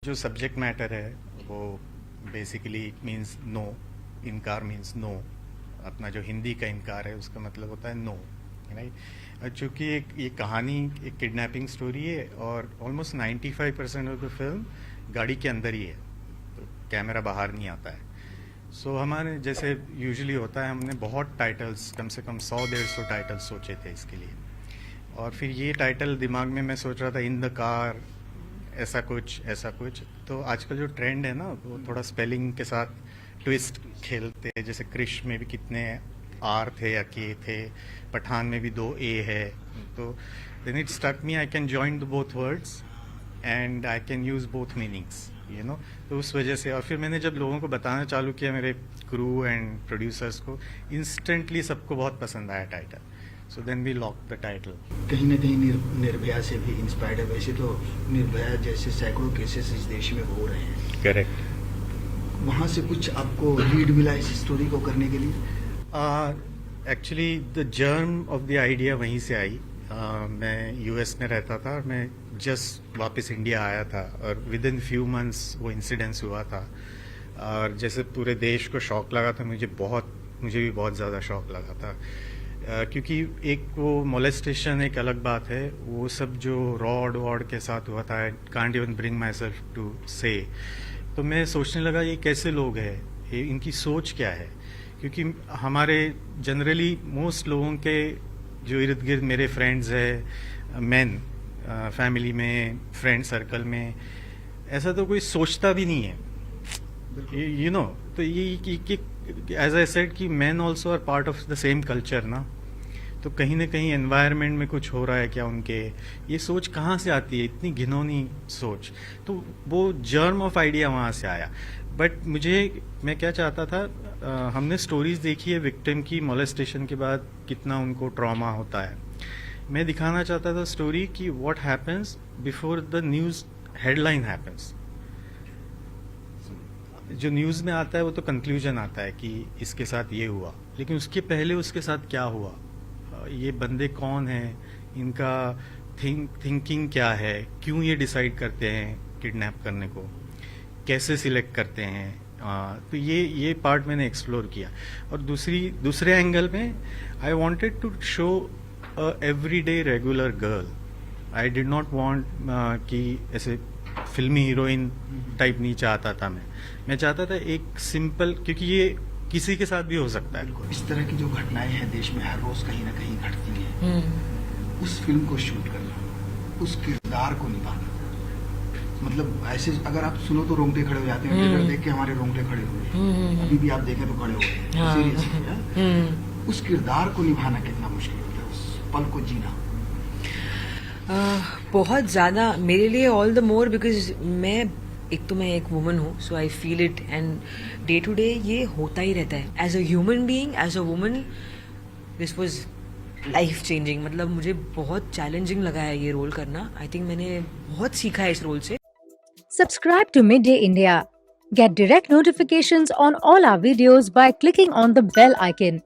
जो subject matter है वो बेसिकली मीन्स नो, इनकार मीन्स नो। अपना जो हिंदी का इनकार है उसका मतलब होता है नो, राइट। चूँकि ये कहानी एक किडनैपिंग स्टोरी है और ऑलमोस्ट 95% ऑफ द फिल्म गाड़ी के अंदर ही है, तो कैमरा बाहर नहीं आता है। सो हमारे जैसे यूजुअली होता है, हमने बहुत टाइटल्स, कम से कम 100-150 टाइटल्स सोचे थे इसके लिए। और फिर ये टाइटल दिमाग में मैं सोच रहा था, इन द कार, ऐसा कुछ। तो आजकल जो ट्रेंड है ना, वो थोड़ा स्पेलिंग के साथ ट्विस्ट खेलते हैं। जैसे क्रिश में भी कितने आर थे या के थे, पठान में भी 2 ए है। तो then it stuck me, I can join the both words and I can use both meanings, you know. तो उस वजह से, और फिर मैंने जब लोगों को बताना चालू किया, मेरे क्रू एंड प्रोड्यूसर्स को, इंस्टेंटली सबको बहुत पसंद आया title. So then we lock the title. कहीं ना कहीं निर्भया से भी इंस्पायर्ड है। वैसे तो निर्भया जैसे सैकड़ों केसेस इस देश में हो रहे हैं। करेक्ट। वहाँ से कुछ आपको लीड मिला इस स्टोरी को करने के लिए? Actually the germ of the idea वहीं से आई। मैं यूएस में रहता था और मैं जस्ट वापस इंडिया आया था, और विद इन फ्यू मंथ्स वो इंसिडेंस हुआ था। और जैसे पूरे देश को शॉक लगा था, मुझे भी बहुत ज़्यादा शॉक लगा था। क्योंकि एक वो मोलेस्टेशन एक अलग बात है, वो सब जो रॉड वॉड के साथ हुआ था, I can't even bring myself to say. तो मैं सोचने लगा, ये कैसे लोग हैं, ये इनकी सोच क्या है। क्योंकि हमारे जनरली मोस्ट लोगों के जो इर्द गिर्द मेरे फ्रेंड्स है, मैन फैमिली में, फ्रेंड सर्कल में, ऐसा तो कोई सोचता भी नहीं है, यू नो। तो ये एज आई सेड कि man also are part of the same culture ना। तो कहीं ना कहीं एनवायरनमेंट में कुछ हो रहा है क्या उनके, ये सोच कहाँ से आती है, इतनी घिनौनी सोच। तो वो जर्म ऑफ आइडिया वहाँ से आया। बट मैं क्या चाहता था, हमने स्टोरीज देखी है विक्टिम की मोलेस्टेशन के बाद कितना उनको ट्रॉमा होता है। मैं दिखाना चाहता था स्टोरी कि what happens before the news headline happens. जो न्यूज़ में आता है वो तो कंक्लूजन आता है कि इसके साथ ये हुआ, लेकिन उसके पहले उसके साथ क्या हुआ, ये बंदे कौन हैं, इनका थिंकिंग क्या है, क्यों ये डिसाइड करते हैं किडनैप करने को, कैसे सिलेक्ट करते हैं। तो ये पार्ट मैंने एक्सप्लोर किया। और दूसरे एंगल में I wanted to show a everyday regular girl. I did not want कि ऐसे फिल्मी हीरोइन टाइप नहीं चाहता था। मैं चाहता था एक सिंपल, क्योंकि ये किसी के साथ भी हो सकता है। इस तरह की जो घटनाएं हैं देश में हर रोज कहीं ना कहीं घटती हैं। उस फिल्म को शूट करना, उस किरदार को निभाना, मतलब ऐसे अगर आप सुनो तो रोंगटे खड़े हो जाते हैं। ट्रेलर देख के हमारे रोंगटे खड़े हुए, अभी भी आप देखें तो खड़े हो गए। सीरियसली उस किरदार को निभाना कितना मुश्किल होता है, उस पल को जीना। बहुत ज़्यादा मेरे लिए, ऑल द मोर बिकॉज मैं एक वुमन हूँ, so I feel it, and day to day ये होता ही रहता है। As a human being, as a woman, this was life changing. मतलब मुझे बहुत चैलेंजिंग लगा है ये रोल करना। आई थिंक मैंने बहुत सीखा है इस रोल से। Subscribe to Midday India. Get direct notifications on all our videos by clicking on the bell icon.